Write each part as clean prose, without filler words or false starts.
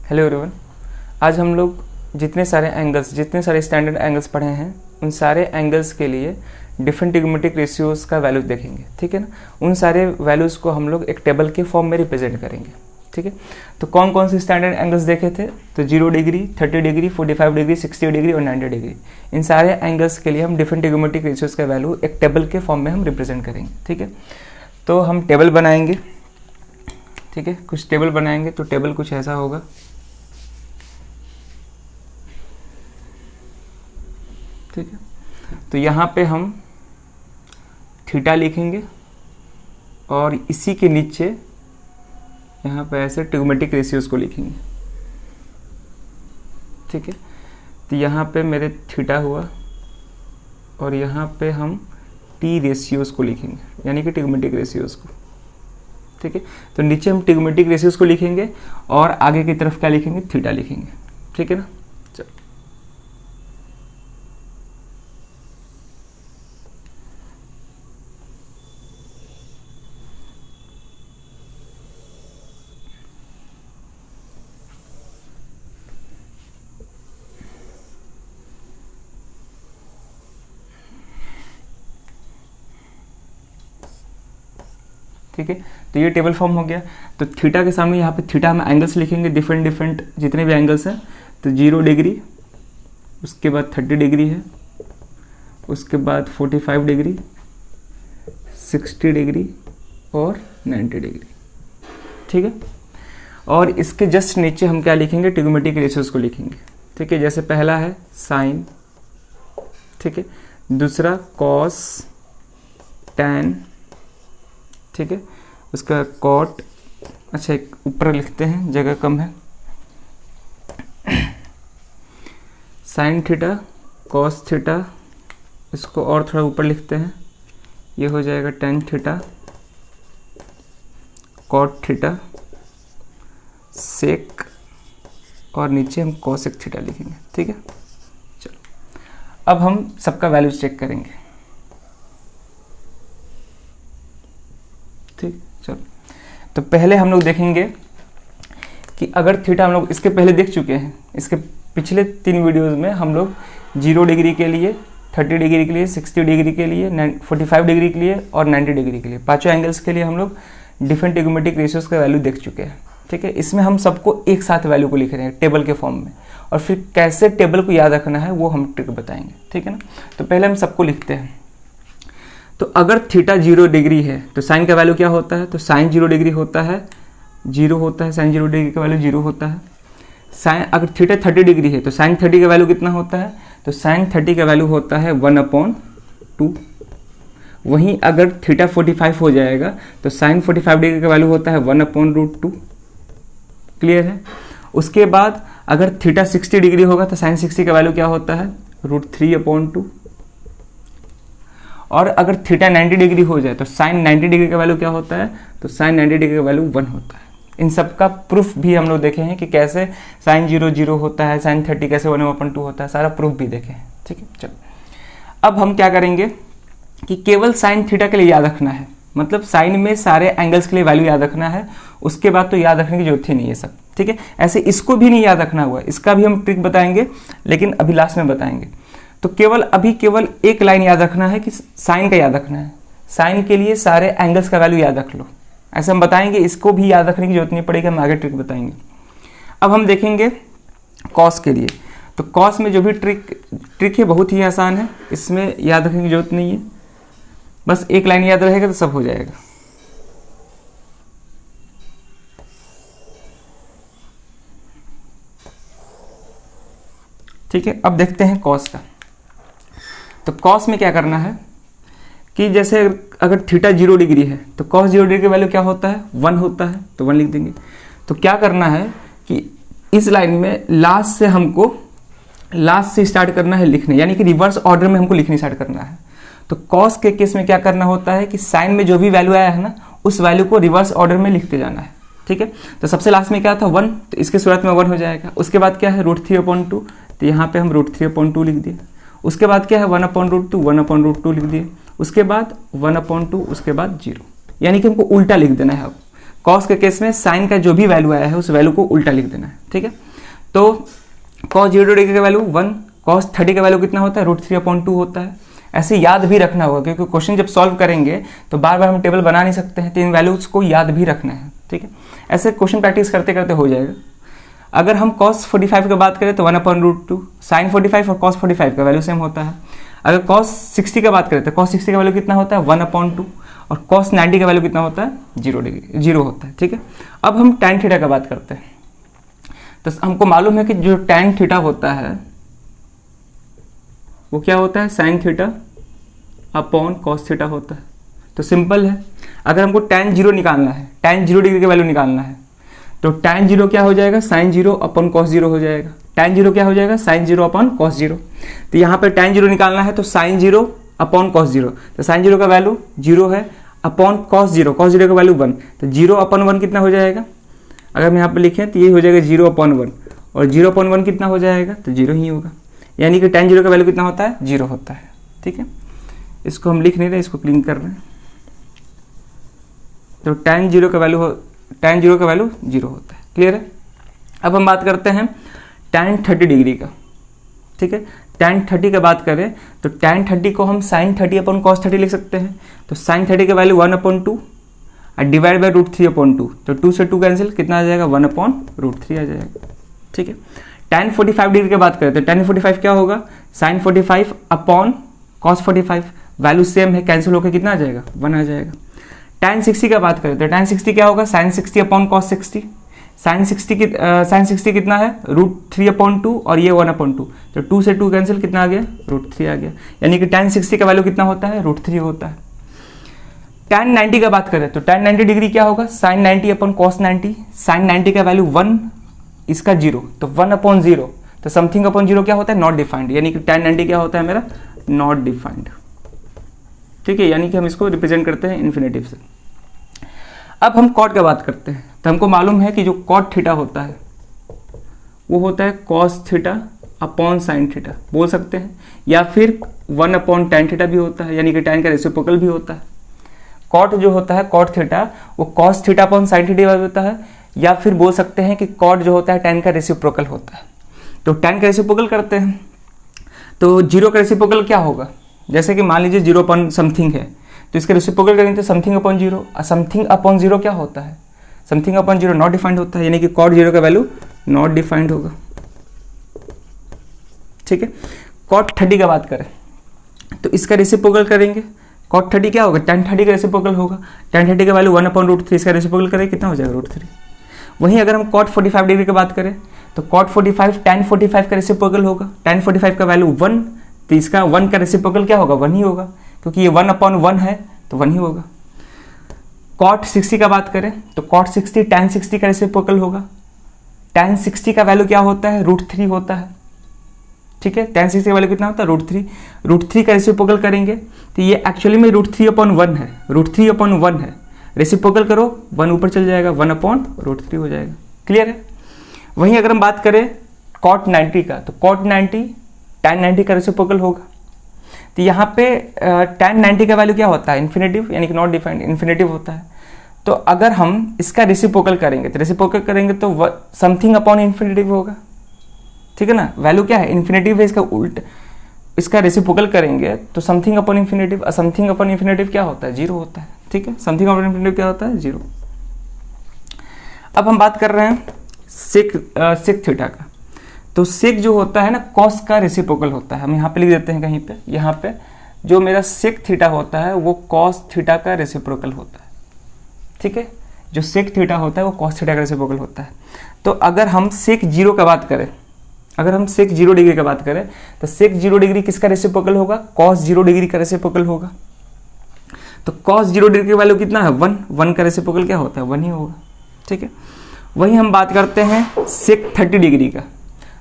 Hello everyone. आज हम लोग जितने सारे स्टैंडर्ड एंगल्स पढ़े हैं उन सारे एंगल्स के लिए डिफरेंट ट्रिग्नोमेट्रिक रेशियोज़ का वैल्यूज देखेंगे, ठीक है ना। उन सारे वैल्यूज़ को हम लोग एक टेबल के फॉर्म में रिप्रेजेंट करेंगे, ठीक है। तो कौन कौन से स्टैंडर्ड एंगल्स देखे थे? तो 0 डिग्री, 30 डिग्री, 45 डिग्री, 60 डिग्री और 90 डिग्री। इन सारे एंगल्स के लिए हम डिफरेंट ट्रिग्नोमेट्रिक रेशियोज़ का वैल्यू एक टेबल के फॉर्म में हम रिप्रेजेंट करेंगे, ठीक है। तो हम टेबल बनाएंगे, ठीक है, कुछ टेबल बनाएंगे। तो टेबल कुछ ऐसा होगा, ठीक है। तो यहाँ पे हम थीटा लिखेंगे और इसी के नीचे यहाँ पे ऐसे ट्रिग्नोमेट्रिक रेशियोज को लिखेंगे, ठीक है। तो यहाँ पे मेरे थीटा हुआ और यहाँ पे हम टी रेशियोज को लिखेंगे, यानी कि ट्रिग्नोमेट्रिक रेशियोज को, ठीक है। तो नीचे हम ट्रिग्नोमेट्रिक रेशियोज को लिखेंगे और आगे की तरफ क्या लिखेंगे? थीटा लिखेंगे, ठीक है ना। चलो, ठीक है। तो ये टेबल फॉर्म हो गया। तो थीटा के सामने यहाँ पे थीटा हम एंगल्स लिखेंगे, डिफरेंट जितने भी एंगल्स हैं। तो 0 डिग्री, उसके बाद 30 डिग्री है, उसके बाद 45 डिग्री, 60 डिग्री और 90 डिग्री, ठीक है। और इसके जस्ट नीचे हम क्या लिखेंगे? ट्रिग्नोमेट्रिक रेशियोज को लिखेंगे, ठीक है। जैसे पहला है साइन, ठीक है, दूसरा कॉस, टैन, ठीक है, उसका कॉट। अच्छा, एक ऊपर लिखते हैं, जगह कम है। साइन थीटा, कॉस थीटा, इसको और थोड़ा ऊपर लिखते हैं, ये हो जाएगा टैन थीटा, कॉट थीटा, सेक, और नीचे हम कॉसेक थीटा लिखेंगे, ठीक है। चलो, अब हम सबका वैल्यूज चेक करेंगे, ठीक। चलो, तो पहले हम लोग देखेंगे कि अगर थीटा हम लोग इसके पहले देख चुके हैं, इसके पिछले 3 वीडियोस में हम लोग 0 डिग्री के लिए, 30 डिग्री के लिए, 60 डिग्री के लिए, 45 डिग्री के लिए और 90 डिग्री के लिए, पांचों एंगल्स के लिए हम लोग डिफरेंट ट्रिग्नोमेट्रिक रेशियोज का वैल्यू देख चुके हैं, ठीक है। इसमें हम सबको एक साथ वैल्यू को लिख रहे हैं टेबल के फॉर्म में, और फिर कैसे टेबल को याद रखना है वो हम ट्रिक बताएंगे, ठीक है ना। तो पहले हम सबको लिखते हैं। तो अगर थीटा 0 डिग्री है तो साइन का वैल्यू क्या होता है? तो साइन 0 डिग्री होता है 0 होता है, साइन 0 डिग्री का वैल्यू 0 होता है। साइन अगर थीटा 30 डिग्री है तो साइन 30 का वैल्यू कितना होता है? तो साइन 30 का वैल्यू होता है 1/2। वहीं अगर थीटा 45 हो जाएगा तो साइन 45 डिग्री का वैल्यू होता है 1/√2। क्लियर है? उसके बाद अगर थीटा 60 डिग्री होगा तो साइन 60 का वैल्यू क्या होता है? √3/2। और अगर थीटा 90 डिग्री हो जाए तो साइन 90 डिग्री का वैल्यू क्या होता है? तो साइन 90 डिग्री का वैल्यू 1 होता है। इन सब का प्रूफ भी हम लोग देखे हैं कि कैसे साइन 0 0 होता है, साइन 30 कैसे 1/2 होता है, सारा प्रूफ भी देखे हैं, ठीक है। चलो, अब हम क्या करेंगे कि केवल साइन थीटा के लिए याद रखना है, मतलब साइन में सारे एंगल्स के लिए वैल्यू याद रखना है। उसके बाद तो याद रखने की जरूरत ही नहीं है सब, ठीक है। ऐसे इसको भी नहीं याद रखना हुआ, इसका भी हम ट्रिक बताएंगे, लेकिन अभी लास्ट में बताएंगे। तो केवल एक लाइन याद रखना है कि साइन का याद रखना है। साइन के लिए सारे एंगल्स का वैल्यू याद रख लो, ऐसे हम बताएंगे। इसको भी याद रखने की जरूरत नहीं पड़ेगी, हम आगे ट्रिक बताएंगे। अब हम देखेंगे कॉस के लिए। तो कॉस में जो भी ट्रिक है बहुत ही आसान है, इसमें याद रखने की जरूरत नहीं है, बस एक लाइन याद रहेगा तो सब हो जाएगा। ठीक है, अब देखते हैं कॉस का। तो कॉस में क्या करना है कि जैसे अगर थीटा 0 डिग्री है तो कॉस 0 डिग्री का वैल्यू क्या होता है? 1 होता है, तो 1 लिख देंगे। तो क्या करना है कि इस लाइन में लास्ट से स्टार्ट करना है लिखने, यानी कि रिवर्स ऑर्डर में हमको लिखने स्टार्ट करना है। तो कॉस के केस में क्या करना होता है कि साइन में जो भी वैल्यू आया है ना, उस वैल्यू को रिवर्स ऑर्डर में लिखते जाना है, ठीक है। तो सबसे लास्ट में क्या था? 1, तो इसके शुरुआत में 1 हो जाएगा। उसके बाद क्या है? √3/2, तो यहाँ पे हम √3/2 लिख दिए। उसके बाद क्या है? 1/√2, 1/√2 लिख दिए। उसके बाद 1/2, उसके बाद 0, यानी कि हमको उल्टा लिख देना है अब। कॉस के केस में साइन का जो भी वैल्यू आया है उस वैल्यू को उल्टा लिख देना है, ठीक है। तो कॉस 0 डिग्री का वैल्यू 1, कॉस 30 का वैल्यू कितना होता है, √3/2 होता है। ऐसे याद भी रखना होगा क्योंकि क्वेश्चन जब सॉल्व करेंगे तो बार बार हम टेबल बना नहीं सकते हैं, तो इन वैल्यूज को याद भी रखना है, ठीक है। ऐसे क्वेश्चन प्रैक्टिस करते करते हो जाएगा। अगर हम cos 45 की बात करें तो 1/√2, sin 45 और cos 45 का वैल्यू सेम होता है। अगर cos 60 की बात करें तो cos 60 का वैल्यू कितना होता है, 1/2, और cos 90 का वैल्यू कितना होता है, 0 होता है, ठीक है। अब हम tan थीटा का बात करते हैं। तो हमको मालूम है कि जो tan थीटा होता है वो क्या होता है, sin θ/cos θ होता है। तो सिंपल है, अगर हमको tan 0 निकालना है, tan 0 डिग्री का वैल्यू निकालना है, तो tan 0 क्या हो जाएगा, sin 0/cos 0 हो जाएगा। tan 0 क्या हो जाएगा, sin 0/cos 0। तो यहाँ पे tan 0 निकालना है तो sin 0/cos 0, तो sin 0 का वैल्यू 0 है, अपॉन cos 0 का वैल्यू 1, तो 0/1 कितना हो जाएगा, अगर हम यहाँ पे लिखें तो ये हो जाएगा 0/1, और 0/1 कितना हो जाएगा, तो 0 ही होगा। यानी कि tan 0 का वैल्यू कितना होता है, 0 होता है, ठीक है। इसको हम लिख नहीं रहे, इसको क्लीन कर रहे हैं। तो tan 0 का वैल्यू 0 होता है, क्लियर है। अब हम बात करते हैं tan 30 डिग्री का, ठीक है। tan 30 का बात करें तो tan 30 को हम sin 30/cos 30 लिख सकते हैं। तो sin 30 का वैल्यू 1/2 और डिवाइड बाय √3/2, तो 2 से 2 कैंसिल, कितना आ जाएगा, 1/√3 आ जाएगा, ठीक है। tan 45 डिग्री की बात करें तो tan 45 क्या होगा, sin 45/cos 45, वैल्यू सेम है, कैंसिल होकर कितना आ जाएगा, 1 आ जाएगा। tan 60 का बात करें तो tan 60 क्या होगा, sin 60/cos 60, sin 60 कितना है, √3/2 और ये 1/2, तो 2 से 2 कैंसिल, कितना आ गया, √3 आ गया। यानी कि tan 60 का वैल्यू कितना होता है, √3 होता है। tan 90 का बात करें तो tan 90 डिग्री क्या होगा, sin 90/cos 90, sin 90 का वैल्यू 1, इसका 0, तो 1/0, तो समथिंग/0 क्या होता है, नॉट डिफाइंड, यानी कि tan 90 क्या होता है मेरा, नॉट डिफाइंड, ठीक है। यानी कि हम इसको रिप्रेजेंट करते हैं इन्फिनेटिव से। अब हम कॉट का बात करते हैं, तो हमको मालूम है कि जो कॉट थीटा होता है वो होता है cos θ/sin θ बोल सकते हैं, या फिर 1/tan θ भी होता है, यानी कि tan का रेसिप्रोकल भी होता है। कॉट जो होता है, कॉट थीटा, वो cos θ/sin θ होता है, या फिर बोल सकते हैं कि कॉट जो होता है tan का रेसिप्रोकल होता है। तो tan का रेसिप्रोकल करते हैं तो 0 का रेसिप्रोकल क्या होगा, जैसे कि मान लीजिए 0.something है, तो इसका रेसिप्रोकल करेंगे तो समथिंग/0, समथिंग/0 क्या होता है, समथिंग/0 नॉट डिफाइंड होता है, यानी कि cot 0 का वैल्यू नॉट डिफाइंड होगा, ठीक है। cot 30 का बात करें तो इसका रेसिप्रोकल करेंगे, cot 30 क्या होगा, tan 30 का रेसिप्रोकल होगा, tan 30 का वैल्यू 1/√3, इसका रेसिप्रोकल करेंगे कितना हो जाएगा, √3। वहीं अगर हम cot 45 डिग्री की बात करें तो cot 45 tan 45 का रेसिप्रोकल होगा, tan 45 का वैल्यू 1, तो इसका 1 का रेसिप्रोकल क्या होगा, 1 ही होगा, क्योंकि ये 1/1 है तो 1 ही होगा। cot 60 का बात करें तो cot 60 tan 60 का रेसिप्रोकल होगा, tan 60 का वैल्यू क्या होता है, √3 होता है, ठीक है। tan 60 का वैल्यू कितना होता है, √3 का रेसिप्रोकल करेंगे तो ये एक्चुअली में √3/1 है, √3/1 है, रेसिप्रोकल करो 1 ऊपर चल जाएगा, 1/√3 हो जाएगा, क्लियर है। वहीं अगर हम बात करें cot 90 का तो cot 90 tan 90 का रेसिप्रोकल होगा, तो यहाँ पे tan 90 का वैल्यू क्या होता है, इन्फिनेटिव, यानी कि नॉट डिफाइंड, इन्फिनेटिव होता है। तो अगर हम इसका रेसिप्रोकल करेंगे तो समथिंग/इन्फिनेटिव होगा, ठीक है ना, वैल्यू क्या है, इन्फिनेटिव है, इसका उल्ट, इसका रेसिप्रोकल करेंगे तो समथिंग/इन्फिनेटिव, समथिंग/इन्फिनेटिव क्या होता है, 0 होता है, ठीक है। समथिंग/इन्फिनेटिव क्या होता है, 0। अब हम बात कर रहे हैं sec थीटा का, तो sec जो होता है ना, cos का रेसिप्रोकल होता है, हम यहाँ पे लिख देते हैं कहीं पे, यहाँ पे जो मेरा sec थीटा होता है वो cos थीटा का रेसिप्रोकल होता है, ठीक है। जो sec थीटा होता है वो cos थीटा का रेसिप्रोकल होता है। तो अगर हम sec 0 का बात करें, अगर हम sec 0 डिग्री का बात करें तो sec 0 डिग्री किसका रेसिप्रोकल होगा, cos 0 डिग्री का रेसिप्रोकल होगा। तो cos 0 डिग्री की वैल्यू कितना है, 1 का रेसिप्रोकल क्या होता है, 1 ही होगा, ठीक है। वहीं हम बात करते हैं sec 30 डिग्री का,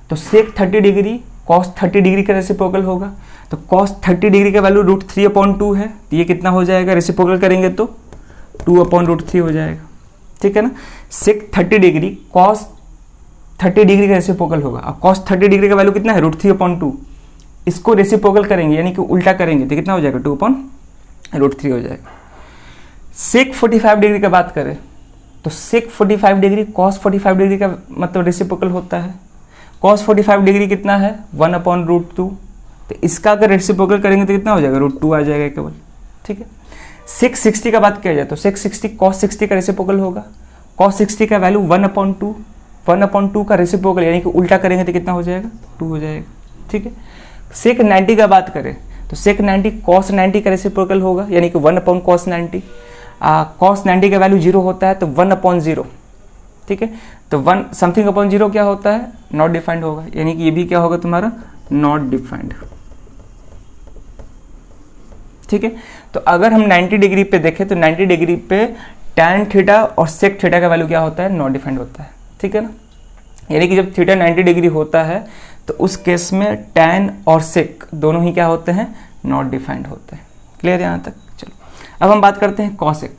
तो sec 30 डिग्री cos 30 डिग्री का रेसिप्रोकल होगा, तो cos 30 डिग्री का वैल्यू √3/2 है, तो ये कितना हो जाएगा, रेसिप्रोकल करेंगे तो 2/√3 हो जाएगा, ठीक है ना। sec 30 डिग्री cos 30 डिग्री का रेसिप्रोकल होगा, अब cos 30 डिग्री का वैल्यू कितना है, √3/2, इसको रेसिप्रोकल करेंगे यानी कि उल्टा करेंगे तो कितना हो जाएगा, 2/√3 हो जाएगा। sec 45 डिग्री का बात करें तो sec 45 डिग्री cos 45 डिग्री का मतलब रेसिप्रोकल होता है। cos 45 डिग्री कितना है 1/√2, तो इसका अगर रेसिप्रोकल करेंगे तो कितना हो जाएगा √2 आ जाएगा केवल, ठीक है। sec 60 का बात किया जाए तो sec 60 cos 60 का रेसिप्रोकल होगा। cos 60 का वैल्यू 1/2 का रेसिप्रोकल यानी कि उल्टा करेंगे तो कितना हो जाएगा 2 हो जाएगा, ठीक है। sec 90 का बात करें तो sec 90 cos 90 का रेसिप्रोकल होगा यानी कि 1/cos 90। cos 90 का वैल्यू 0 होता है तो 1/0, ठीक है। तो 1 समथिंग अपॉन 0 क्या होता है नॉट डिफाइंड होगा, यानी कि ये भी क्या होगा तुम्हारा नॉट डिफाइंड, ठीक है। तो अगर हम 90 डिग्री पे देखें तो 90 डिग्री पे tan थीटा और sec थीटा का वैल्यू क्या होता है नॉट डिफाइंड होता है, ठीक है ना। यानी कि जब थीटा 90 डिग्री होता है तो उस केस में tan और sec दोनों ही क्या होते हैं नॉट डिफाइंड होते हैं। क्लियर है यहाँ तक। चलो अब हम बात करते हैं cosec।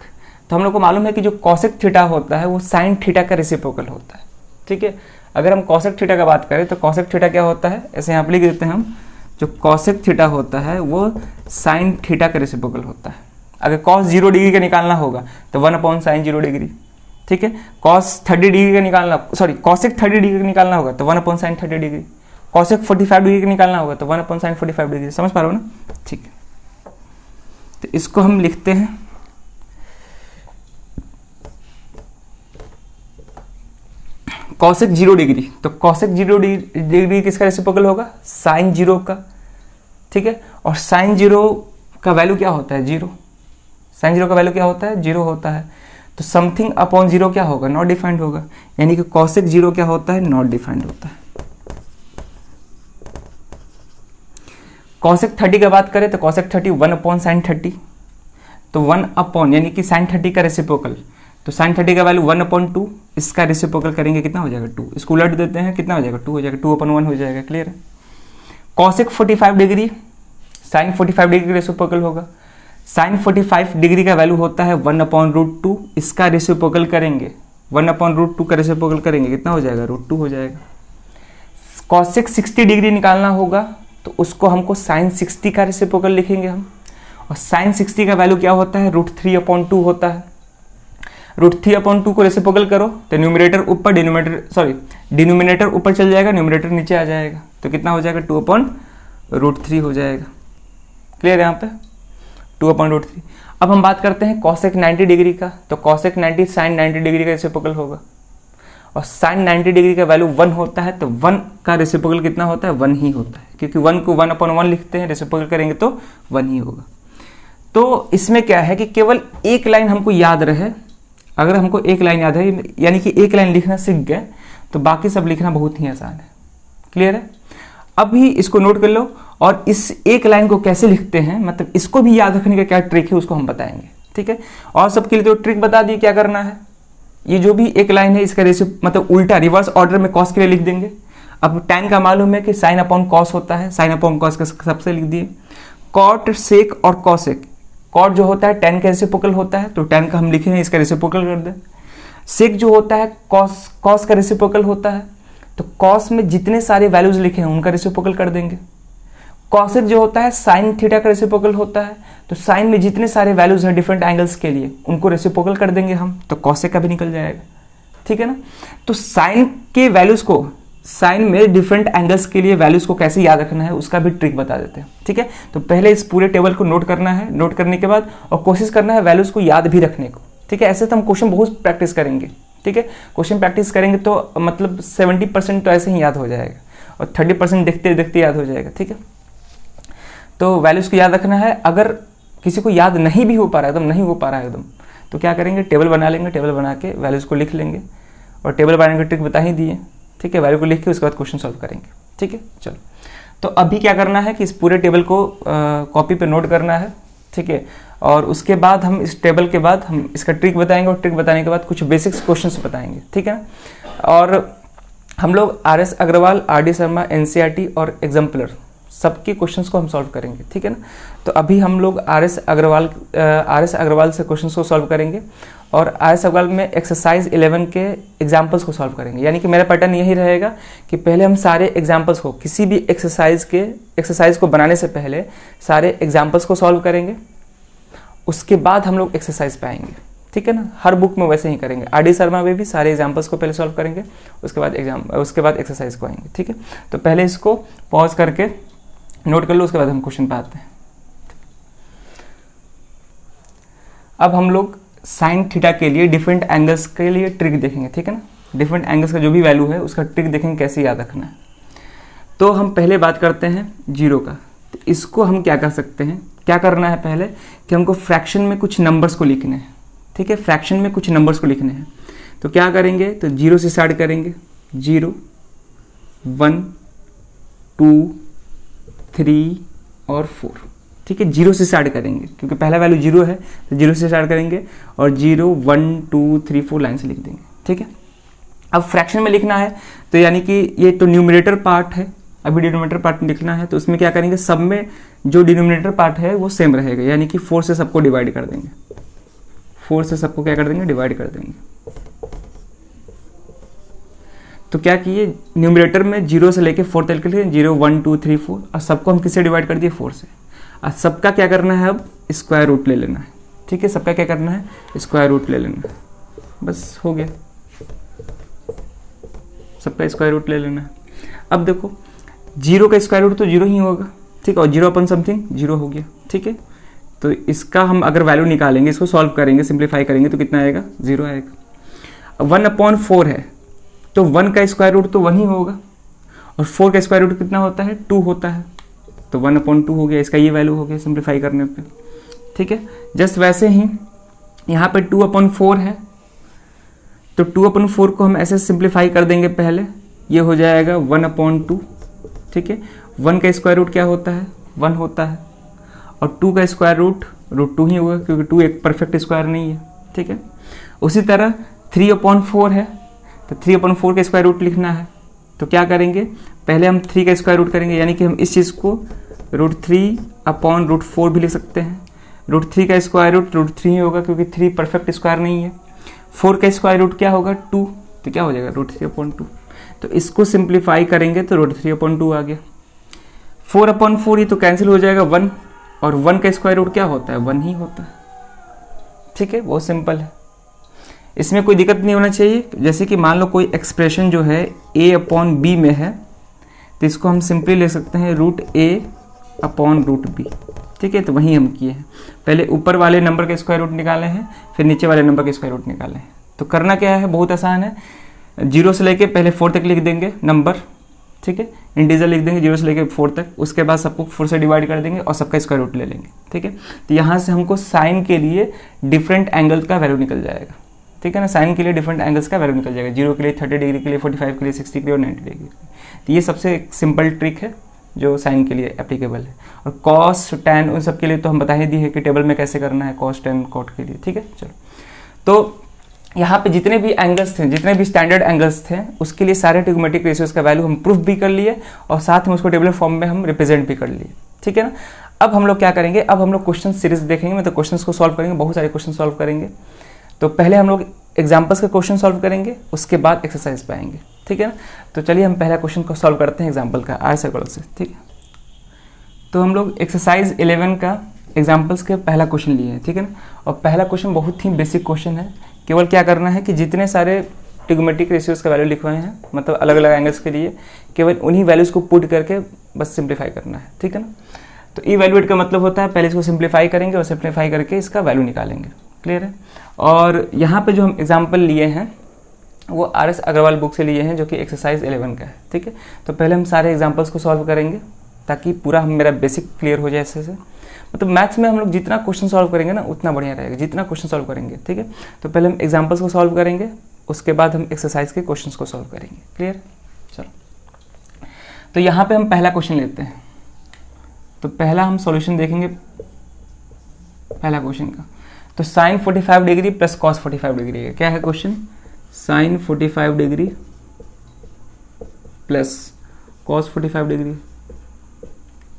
तो हम लोग को मालूम है कि जो cosec थीटा होता है वो sin थीटा का रेसिप्रोकल होता है, ठीक है। अगर हम cosec थीटा का बात करें तो cosec थीटा क्या होता है, ऐसे यहाँ पर लिख देते हैं हम, जो cosec थीटा होता है वो sin थीटा का रेसिप्रोकल होता है। अगर cos 0 डिग्री का निकालना होगा तो 1/sin 0 डिग्री, ठीक है। cos 30 डिग्री का निकालना cosec 30 डिग्री का निकालना होगा तो 1/sin 30 डिग्री। cosec 45 डिग्री का निकालना होगा तो 1/sin 45 डिग्री। समझ पा रहे हो ना, ठीक है। तो इसको हम लिखते हैं cosec 0 डिग्री, तो cosec 0 डिग्री किसका रेसिप्रोकल होगा sin 0 का, ठीक है। और sin 0 का वैल्यू क्या होता है 0, sin 0 का वैल्यू क्या होता है 0 होता है। तो समथिंग अपॉन 0 क्या होगा नॉट डिफाइंड होगा, यानी कि cosec 0 क्या होता है नॉट डिफाइंड होता है। cosec 30 की बात करें तो cosec 30 1/sin 30, तो 1 यानी कि sin 30 का रेसिप्रोकल, तो sin 30 का वैल्यू 1/2, इसका रेसिप्रोकल करेंगे कितना हो जाएगा 2, इसको उलट देते हैं कितना हो जाएगा 2 हो जाएगा, 2/1 हो जाएगा। क्लियर है। cosec 45 डिग्री sin 45 डिग्री का रेसिप्रोकल होगा। sin 45 डिग्री का वैल्यू होता है 1/√2, इसका रेसिप्रोकल करेंगे 1/√2 का रेसिप्रोकल करेंगे कितना हो जाएगा √2 हो जाएगा। cosec 60 डिग्री निकालना होगा तो उसको हमको sin 60 का रेसिप्रोकल लिखेंगे हम, और sin 60 का वैल्यू क्या होता है √3/2 होता है। √3/2 को रेसिप्रोकल करो तो न्यूमरेटर ऊपर डिनोमिनेटर ऊपर चल जाएगा, न्यूमरेटर नीचे आ जाएगा, तो कितना हो जाएगा 2/√3 हो जाएगा। क्लियर है यहाँ पे 2/√3। अब हम बात करते हैं cosec 90 डिग्री का, तो cosec 90 sin 90 डिग्री का रेसिप्रोकल होगा, और sin 90 डिग्री का वैल्यू 1 होता है, तो 1 का रेसिप्रोकल कितना होता है 1 ही होता है, क्योंकि 1 को 1/1 लिखते हैं, रेसिप्रोकल करेंगे तो 1 ही होगा। तो इसमें क्या है कि केवल एक लाइन हमको याद रहे, अगर हमको एक लाइन याद है यानी कि एक लाइन लिखना सीख गए तो बाकी सब लिखना बहुत ही आसान है। क्लियर है। अभी इसको नोट कर लो, और इस एक लाइन को कैसे लिखते हैं, मतलब इसको भी याद रखने का क्या ट्रिक है उसको हम बताएंगे, ठीक है। और सबके लिए तो ट्रिक बता दी क्या करना है। ये जो भी एक लाइन है इसका मतलब उल्टा रिवर्स ऑर्डर में cos के लिए लिख देंगे। अब tan का मालूम है कि sin अपॉन cos होता है, sin अपॉन cos का सबसे लिख दिए। cot sec और cosec, cot जो होता है tan का रेसिप्रोकल होता है, तो tan का हम लिखे हैं इसका रेसिप्रोकल कर दें। sec जो होता है cos का रेसिप्रोकल होता है, तो cos में जितने सारे वैल्यूज लिखे हैं उनका रेसिप्रोकल कर देंगे। cosec जो होता है sin थीटा का रेसिप्रोकल होता है, तो sin में जितने सारे वैल्यूज हैं डिफरेंट एंगल्स के लिए उनको रेसिप्रोकल कर देंगे हम, तो cosec का भी निकल जाएगा, ठीक है ना। तो sin के वैल्यूज को, sin में डिफरेंट एंगल्स के लिए वैल्यूज को कैसे याद रखना है उसका भी ट्रिक बता देते हैं, ठीक है। तो पहले इस पूरे टेबल को नोट करना है, नोट करने के बाद और कोशिश करना है वैल्यूज को याद भी रखने को, ठीक है। ऐसे तो हम क्वेश्चन बहुत प्रैक्टिस करेंगे, ठीक है। क्वेश्चन प्रैक्टिस करेंगे तो मतलब 70% तो ऐसे ही याद हो जाएगा, और 30% देखते देखते याद हो जाएगा, ठीक है। तो वैल्यूज को याद रखना है। अगर किसी को याद नहीं भी हो पा रहा है, एकदम नहीं हो पा रहा है एकदम, तो क्या करेंगे टेबल बना लेंगे, टेबल बना के वैल्यूज को लिख लेंगे, और टेबल बनाने की ट्रिक बता ही दिए, ठीक है। वैल्यू को लिख के उसके बाद क्वेश्चन सॉल्व करेंगे, ठीक है। चलो, तो अभी क्या करना है कि इस पूरे टेबल को कॉपी पे नोट करना है, ठीक है। और उसके बाद हम इस टेबल के बाद हम इसका ट्रिक बताएंगे, और ट्रिक बताने के बाद कुछ बेसिक्स क्वेश्चंस बताएंगे, ठीक है ना। और हम लोग RS Agarwal, RD Sharma, NCERT और एग्जाम्पलर सबके क्वेश्चंस को हम सॉल्व करेंगे, ठीक है ना। तो अभी हम लोग RS अग्रवाल से क्वेश्चंस को सॉल्व करेंगे, और RS अग्रवाल में एक्सरसाइज 11 के एग्जाम्पल्स को सॉल्व करेंगे। यानी कि मेरा पैटर्न यही रहेगा कि पहले हम सारे एग्जाम्पल्स को, किसी भी एक्सरसाइज को बनाने से पहले सारे एग्जाम्पल्स को सॉल्व करेंगे, उसके बाद हम लोग एक्सरसाइज पे आएंगे, ठीक है ना, हर बुक में वैसे ही करेंगे। RD शर्मा में भी सारे एग्जाम्पल्स को पहले सॉल्व करेंगे, उसके बाद एक्सरसाइज को आएंगे, ठीक है। तो पहले इसको पॉज करके नोट कर लो, उसके बाद हम क्वेश्चन पे आते हैं। अब हम लोग साइन थीटा के लिए डिफरेंट एंगल्स के लिए ट्रिक देखेंगे, ठीक है ना। डिफरेंट एंगल्स का जो भी वैल्यू है उसका ट्रिक देखेंगे कैसे याद रखना है। तो हम पहले बात करते हैं जीरो का। तो इसको हम क्या कर सकते हैं, क्या करना है पहले कि हमको फ्रैक्शन में कुछ नंबर्स को लिखने हैं, ठीक है। फ्रैक्शन में कुछ नंबर्स को लिखने हैं, तो क्या करेंगे, तो जीरो से स्टार्ट करेंगे। 0, 1, 2, 3 और 4, ठीक है। 0 से स्टार्ट करेंगे क्योंकि पहला वैल्यू 0 है, तो 0 से स्टार्ट करेंगे और 0, 1, 2, 3, 4 लाइन से लिख देंगे, ठीक है। अब फ्रैक्शन में लिखना है तो यानी कि ये तो न्यूमरेटर पार्ट है, अभी डिनोमिनेटर पार्ट में लिखना है, तो उसमें क्या करेंगे, सब में जो डिनोमिनेटर पार्ट है वो सेम रहेगा, यानी कि 4 से सबको डिवाइड कर देंगे। 4 से सबको क्या कर देंगे, डिवाइड कर देंगे। तो क्या किए, न्यूमरेटर में 0 से लेके 4 तक के 0, 1, 2, 3, 4 और सबको हम किससे डिवाइड कर दिए, 4 से। और सबका क्या करना है, अब स्क्वायर रूट ले लेना है, ठीक है। सबका क्या करना है, स्क्वायर रूट ले लेना है, बस हो गया, सबका स्क्वायर रूट ले लेना है। अब देखो 0 का स्क्वायर रूट तो 0 ही होगा, ठीक है, और 0 अपॉन समथिंग 0 हो गया, ठीक है। तो इसका हम अगर वैल्यू निकालेंगे, इसको सॉल्व करेंगे, सिंप्लीफाई करेंगे तो कितना आएगा, 0 आएगा। अब 1/4 है तो 1 का स्क्वायर रूट तो 1 ही होगा, और 4 का स्क्वायर रूट कितना होता है, 2 होता है, तो 1/2 हो गया, इसका ये वैल्यू हो गया सिंप्लीफाई करने पे, ठीक है। जस्ट वैसे ही यहाँ पे 2/4 है, तो 2/4 को हम ऐसे सिंप्लीफाई कर देंगे पहले, ये हो जाएगा 1/2, ठीक है। 1 का स्क्वायर रूट क्या होता है, 1 होता है, और 2 का स्क्वायर रूट √2 ही होगा क्योंकि 2 एक परफेक्ट स्क्वायर नहीं है, ठीक है। उसी तरह 3/4 है, तो 3/4 का स्क्वायर रूट लिखना है, तो क्या करेंगे, पहले हम 3 का स्क्वायर रूट करेंगे, यानी कि हम इस चीज़ को √3/4 भी लिख सकते हैं। √3 का स्क्वायर रूट √3 ही होगा क्योंकि 3 परफेक्ट स्क्वायर नहीं है। 4 का स्क्वायर रूट क्या होगा, 2, तो क्या हो जाएगा √3/2। तो इसको सिंप्लीफाई करेंगे तो √3/2 आ गया। 4/4 ये तो कैंसिल हो जाएगा 1, और 1 का स्क्वायर रूट क्या होता है, 1 ही होता है, ठीक है। बहुत सिंपल है, इसमें कोई दिक्कत नहीं होना चाहिए। जैसे कि मान लो कोई एक्सप्रेशन जो है a/b में है, तो इसको हम सिंपली ले सकते हैं √a/√b, ठीक है। तो वही हम किए हैं, पहले ऊपर वाले नंबर के स्क्वायर रूट निकाले हैं, फिर नीचे वाले नंबर के स्क्वायर रूट निकाले हैं। तो करना क्या है, बहुत आसान है। 0 से लेके पहले 4 तक लिख देंगे नंबर, ठीक है, इंटीजर लिख देंगे 0 से लेके 4 तक, उसके बाद सबको 4 से डिवाइड कर देंगे और सबका स्क्वायर रूट ले लेंगे, ठीक है। तो यहाँ से हमको साइन के लिए डिफरेंट एंगल का वैल्यू निकल जाएगा, ठीक है ना। साइन के लिए डिफरेंट एंगल्स का वैल्यू निकल जाएगा, 0 के लिए 30 डिग्री के लिए, 45 के लिए, 60 के लिए और 90 डिग्री के लिए। तो ये सबसे सिंपल ट्रिक है जो साइन के लिए एप्लीकेबल है। और कॉस, टैन उन सब के लिए तो हम बता ही दिए हैं कि टेबल में कैसे करना है, कॉस, टैन, कॉट के लिए, ठीक है। चलो, तो यहाँ पे जितने भी एंगल्स थे, जितने भी स्टैंडर्ड एंगल्स थे, उसके लिए सारे ट्रिग्नोमेट्रिक रेशियोज का वैल्यू हम प्रूफ भी कर लिए और साथ में उसको टेबुलर फॉर्म में हम रिप्रेजेंट भी कर लिए, ठीक है ना। अब हम लोग क्या करेंगे, अब हम लोग क्वेश्चन सीरीज देखेंगे, मतलब क्वेश्चंस को सॉल्व करेंगे, बहुत सारे क्वेश्चन सॉल्व करेंगे। तो पहले हम लोग एग्जाम्पल्स का क्वेश्चन सॉल्व करेंगे, उसके बाद एक्सरसाइज पे आएंगे, ठीक है ना। तो चलिए हम पहला क्वेश्चन को सॉल्व करते हैं एग्जाम्पल का, आर सर्कल से, ठीक है। तो हम लोग एक्सरसाइज 11 का एग्जाम्पल्स के पहला क्वेश्चन लिए हैं, ठीक है ना। और पहला क्वेश्चन बहुत ही बेसिक क्वेश्चन है, केवल क्या करना है कि जितने सारे ट्रिग्नोमेट्रिक रेशियोज का वैल्यू लिखवाए हैं, मतलब अलग अलग एंगल्स के लिए, केवल उन्हीं वैल्यूज़ को पुट करके बस सिंप्लीफाई करना है, ठीक है ना। तो इवैल्यूएट का मतलब होता है पहले इसको सिंप्लीफाई करेंगे और सिंप्लीफाई करके इसका वैल्यू निकालेंगे, क्लियर है। और यहाँ पे जो हम एग्जाम्पल लिए हैं वो RS अग्रवाल बुक से लिए हैं, जो कि एक्सरसाइज 11 का है, ठीक है। तो पहले हम सारे एग्जाम्पल्स को सॉल्व करेंगे ताकि पूरा मेरा बेसिक क्लियर हो जाए ऐसे से। मतलब मैथ्स में हम लोग जितना क्वेश्चन सॉल्व करेंगे ना उतना बढ़िया रहेगा, जितना क्वेश्चन सॉल्व करेंगे, ठीक है। तो पहले हम एग्जाम्पल्स को सॉल्व करेंगे, उसके बाद हम एक्सरसाइज के क्वेश्चंस को सॉल्व करेंगे, क्लियर। चलो, तो यहाँ पे हम पहला क्वेश्चन लेते हैं। तो पहला हम सॉल्यूशन देखेंगे पहला क्वेश्चन का। तो sine 45 degree plus cos 45 degree है, क्या है question, sine 45 degree plus cos 45 degree,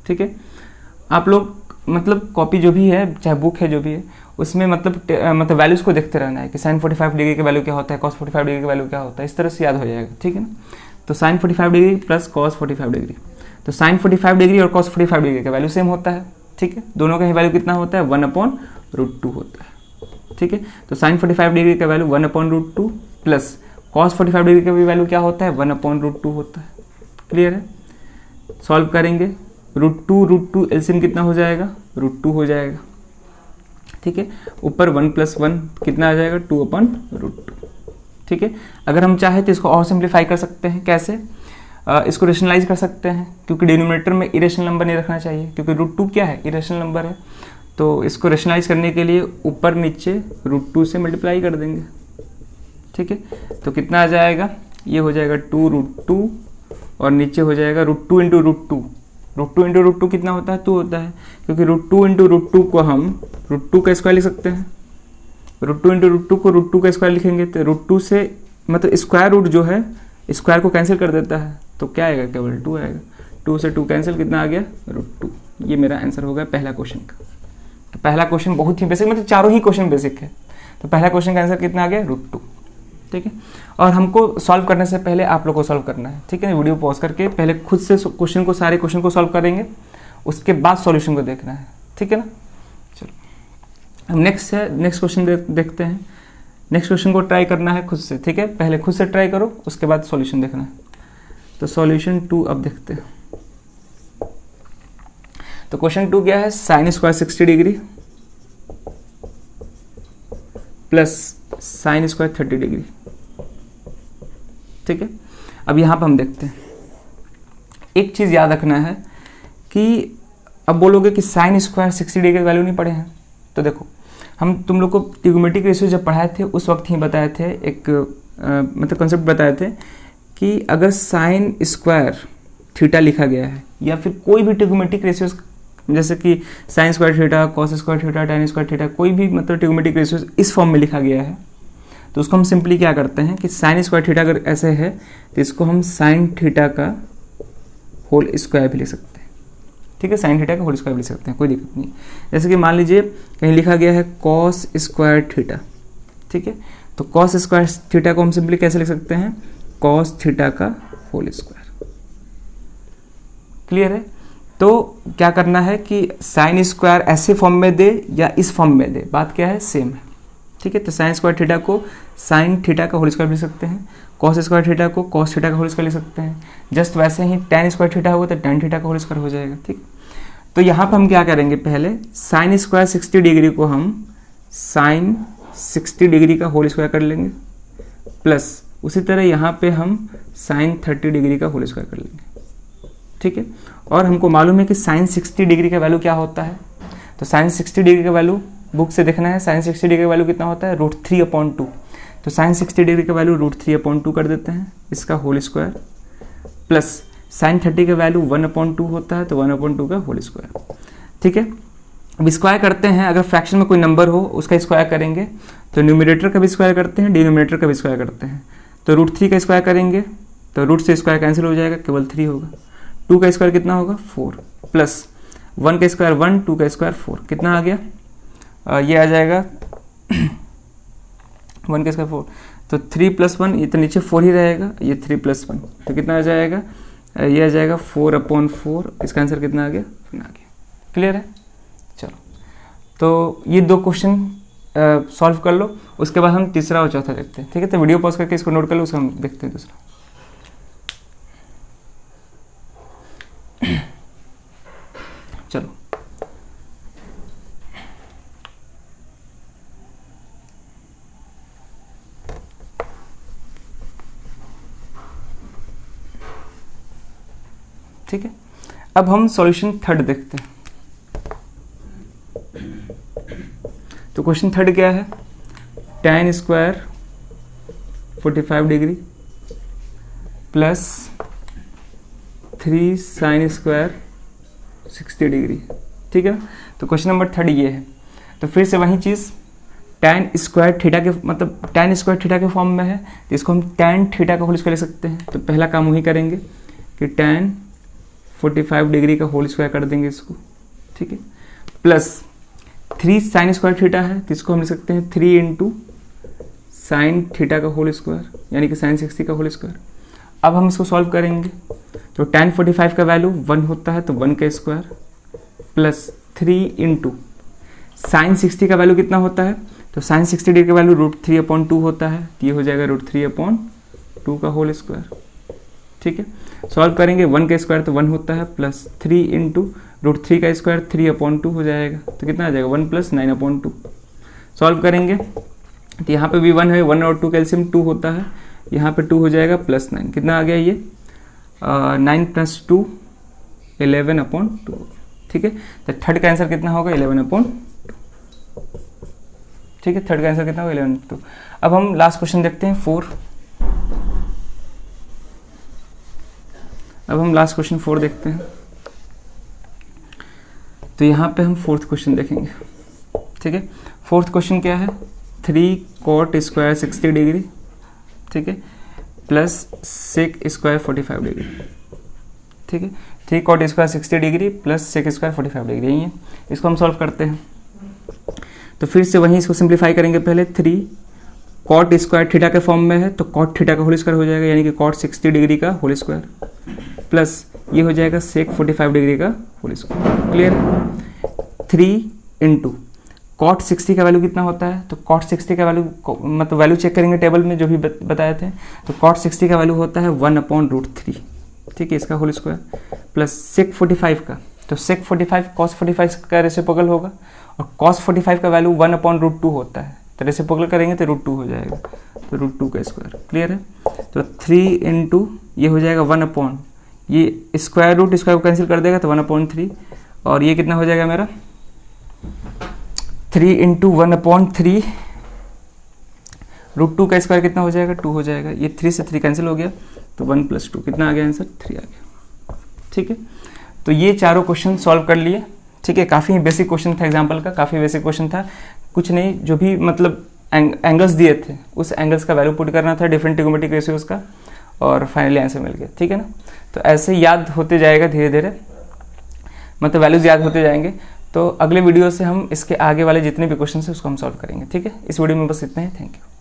ठीक है। आप लोग मतलब कॉपी जो भी है, चाहे बुक है जो भी है, उसमें मतलब वैल्यूज़ को देखते रहना है कि साइन 45 डिग्री का वैल्यू क्या होता है, कॉस 45 डिग्री का वैल्यू क्या होता है, इस तरह से याद हो जाएगा, ठीक है ना। तो sine 45 degree plus cos 45 degree, तो साइन 45 डिग्री और कॉस 45 डिग्री का वैल्यू सेम होता है, ठीक है। दोनों का ही वैल्यू कितना होता है, 1/√2 होता है, ठीक है। तो साइन 45 डिग्री का वैल्यू 1/√2 प्लस कॉस 45 डिग्री का भी वैल्यू क्या होता है 1/√2 होता है। क्लियर है। सॉल्व करेंगे, √2 एलसीएम कितना हो जाएगा, √2 हो जाएगा। ठीक है, ऊपर 1 + 1 कितना आ जाएगा 2/√2। ठीक है, अगर हम चाहें तो इसको और सिंप्लीफाई कर सकते हैं। कैसे, इसको रेशनलाइज कर सकते हैं, क्योंकि डिनोमिनेटर में इरेशनल नंबर नहीं रखना चाहिए, क्योंकि √2 क्या है, इरेशनल नंबर है। तो इसको रेशनलाइज करने के लिए ऊपर नीचे √2 से मल्टीप्लाई कर देंगे। ठीक है, तो कितना आ जाएगा, ये हो जाएगा 2√2 और नीचे हो जाएगा √2 × √2। √2 × √2 कितना होता है 2 होता है, क्योंकि √2 × √2 को हम √2 का स्क्वायर लिख सकते हैं। √2 × √2 को √2 का स्क्वायर लिखेंगे तो √2 से मतलब स्क्वायर रूट जो है स्क्वायर को कैंसिल कर देता है, तो क्या आएगा, केवल 2 आएगा। 2 से 2 कैंसिल, कितना आ गया √2। ये मेरा आंसर होगा पहला क्वेश्चन का। तो पहला क्वेश्चन बहुत ही बेसिक, मतलब चारों ही क्वेश्चन बेसिक है। तो पहला क्वेश्चन का आंसर कितना आ गया √2। ठीक है, और हमको सॉल्व करने से पहले आप लोग को सॉल्व करना है। ठीक है, वीडियो पॉज करके पहले खुद से क्वेश्चन को, सारे क्वेश्चन को सॉल्व करेंगे, उसके बाद सॉल्यूशन को देखना है। ठीक है ना। चलो हम नेक्स्ट क्वेश्चन देखते हैं। नेक्स्ट क्वेश्चन को ट्राई करना है खुद से। ठीक है, पहले खुद से ट्राई करो, उसके बाद सॉल्यूशन देखना है। तो सॉल्यूशन 2 अब देखते हैं। तो क्वेश्चन 2 क्या है, sine square 60 degree plus sine square 30 degree. ठीक है, अब यहां पर हम देखते हैं, एक चीज याद रखना है कि अब बोलोगे कि साइन स्क्वायर 60 डिग्री का वैल्यू नहीं पढ़े हैं। तो देखो, हम तुम लोग को ट्रिग्नोमेट्रिक रेशियो जब पढ़ाए थे उस वक्त ही बताए थे, एक मतलब कॉन्सेप्ट बताए थे कि अगर साइन स्क्वायर थीटा लिखा गया है या फिर कोई भी ट्रिग्नोमेट्रिक रेशियो, जैसे कि sine square theta, cos square theta, tan square theta, कोई भी मतलब ट्रिग्नोमेट्रिक रेशियो इस फॉर्म में लिखा गया है, तो उसको हम सिंपली क्या करते हैं कि साइन स्क्वायर थीटा अगर ऐसे है तो इसको हम साइन थीटा का होल स्क्वायर भी लिख सकते हैं। ठीक है, साइन थीटा का होल स्क्वायर भी लिख सकते हैं, कोई दिक्कत नहीं। जैसे कि मान लीजिए कहीं लिखा गया है कॉस स्क्वायर थीटा। ठीक है, तो कॉस स्क्वायर थीटा को हम सिंपली कैसे लिख सकते हैं, कॉस थीटा का होल स्क्वायर। क्लियर है। तो क्या करना है कि साइन स्क्वायर ऐसे फॉर्म में दे या इस फॉर्म में दे, बात क्या है, सेम है। ठीक है, तो साइन स्क्वायर थीटा को साइन थीटा का होल स्क्वायर लिख सकते हैं, कॉस स्क्वायर थीटा को कॉस थीटा का होल स्क्वायर लिख सकते हैं। जस्ट वैसे ही tan स्क्वायर थीटा होगा तो tan थीटा का होल स्क्वायर हो जाएगा। ठीक, तो यहाँ पर हम क्या करेंगे, पहले साइन स्क्वायर 60 डिग्री को हम साइन 60 डिग्री का होल स्क्वायर कर लेंगे, प्लस उसी तरह यहाँ पे हम साइन 30 डिग्री का होल स्क्वायर कर लेंगे। ठीक है, और हमको मालूम है कि साइन 60 डिग्री का वैल्यू क्या होता है, तो साइन 60 डिग्री का वैल्यू बुक से देखना है। साइन 60 डिग्री का वैल्यू कितना होता है, √3/2। तो साइन 60 डिग्री का वैल्यू √3/2 कर देते हैं, इसका होल स्क्वायर, प्लस साइन 30 का वैल्यू 1/2 होता है, तो 1/2 का होल स्क्वायर। ठीक है, अब स्क्वायर करते हैं, अगर फ्रैक्शन में कोई नंबर हो उसका स्क्वायर करेंगे तो न्यूमरेटर का भी स्क्वायर करते हैं, डिनोमिनेटर का भी स्क्वायर करते हैं। तो √3 का स्क्वायर करेंगे तो रूट से स्क्वायर कैंसिल हो जाएगा, केवल 3 होगा। 2 का स्क्वायर कितना होगा 4, प्लस 1 का स्क्वायर 1, 2 का स्क्वायर 4, कितना आ गया, ये आ जाएगा 1 का स्क्वायर 4, तो 3 + 1, ये तो नीचे 4 ही रहेगा, ये 3 + 1, तो कितना आ जाएगा, ये आ जाएगा 4/4। इसका आंसर कितना आ गया, आ गया। क्लियर है। चलो, तो ये 2 क्वेश्चन सॉल्व कर लो, उसके बाद हम तीसरा और चौथा देखते हैं। ठीक है, तो वीडियो पॉज करके इसको नोट कर लो, उसको हम देखते हैं दूसरा। चलो, ठीक है, अब हम सॉल्यूशन 3 देखते हैं। तो क्वेश्चन 3 क्या है, tan square 45 degree plus 3 sin square 60 degree. ठीक है ना, तो क्वेश्चन नंबर 3 ये है। तो फिर से वही चीज़, tan स्क्वायर थीटा के मतलब tan स्क्वायर थीटा के फॉर्म में है, तो इसको हम tan थीटा का होल स्क्वायर ले सकते हैं। तो पहला काम वही करेंगे कि tan 45 डिग्री का होल स्क्वायर कर देंगे इसको। ठीक है, प्लस 3 sin स्क्वायर थीटा है, तो इसको हम ले सकते हैं 3 × sin थीटा का होल स्क्वायर, यानी कि sin 60 का होल स्क्वायर। अब हम इसको सॉल्व करेंगे, तो tan 45 का वैल्यू 1 होता है, तो 1 का स्क्वायर, प्लस 3 × sin 60 का वैल्यू कितना होता है, तो साइन 60 डिग्री का वैल्यू √3/2 होता है, तो ये हो जाएगा √3/2 का होल स्क्वायर। ठीक है, सॉल्व करेंगे 1 का स्क्वायर तो 1 होता है, प्लस 3 इंटू √3 का स्क्वायर 3/2 हो जाएगा, तो कितना आ जाएगा 1 + 9/2। सॉल्व करेंगे तो यहाँ पे भी 1 है, 1 और 2 कैल्शियम 2 होता है, यहाँ पे 2 हो जाएगा +9, कितना आ गया ये 9 + 2 11/2। ठीक है, तो थर्ड का आंसर कितना होगा 11/2। ठीक है, थर्ड का आंसर कितना होगा 11/2। अब हम लास्ट क्वेश्चन देखते हैं 4। अब हम लास्ट क्वेश्चन 4 देखते हैं। तो यहाँ पे हम फोर्थ क्वेश्चन देखेंगे। ठीक है, फोर्थ क्वेश्चन क्या है, 3 cot स्क्वायर 60 डिग्री, ठीक है, प्लस सेक स्क्वायर 45 डिग्री। ठीक है, 3 cot square 60 degree plus sec square 45 degree, यही है। इसको हम सॉल्व करते हैं, तो फिर से वहीं इसको सिंप्लीफाई करेंगे। पहले 3 cot स्क्वायर थीटा के फॉर्म में है, तो cot थीटा का होल स्क्वायर हो जाएगा, यानी कि cot 60 डिग्री का होल स्क्वायर, प्लस ये हो जाएगा सेक 45 डिग्री का होल स्क्वायर। क्लियर है। 3 इंटू cot 60 का वैल्यू कितना होता है, तो cot 60 का वैल्यू मतलब वैल्यू चेक करेंगे टेबल में जो भी बताए थे, तो cot 60 का वैल्यू होता है 1/√3। ठीक है, इसका होल स्क्वायर, प्लस sec 45 का, तो sec 45 cos 45 का रेसिप्रोकल होगा, और cos 45 का वैल्यू 1/√2 होता है, तो रेसिप्रोकल करेंगे तो √2 हो जाएगा, तो √2 का स्क्वायर। क्लियर है। तो 3 इंटू ये हो जाएगा 1/, ये स्क्वायर रूट स्क्वायर को कैंसिल कर देगा तो 1/3, और ये कितना हो जाएगा मेरा 3 इंटू 1/3, √2 का स्क्वायर कितना हो जाएगा 2 हो जाएगा, ये 3 से 3 कैंसिल हो गया, तो 1 + 2 कितना आ गया आंसर 3 आ गया। ठीक है, तो ये चारों क्वेश्चन सॉल्व कर लिए। ठीक है, काफ़ी बेसिक क्वेश्चन था, एग्जाम्पल का काफ़ी बेसिक क्वेश्चन था, कुछ नहीं, जो भी मतलब एंगल्स दिए थे उस एंगल्स का वैल्यू पुट करना था, डिफरेंट ट्रिग्नोमेट्रिक रेशियोज का, और फाइनली आंसर मिल गया। ठीक है ना, तो ऐसे याद होते जाएगा धीरे धीरे, मतलब वैल्यूज याद होते जाएंगे। तो अगले वीडियो से हम इसके आगे वाले जितने भी क्वेश्चन हैं उसको हम सॉल्व करेंगे। ठीक है, इस वीडियो में बस इतना ही, थैंक यू।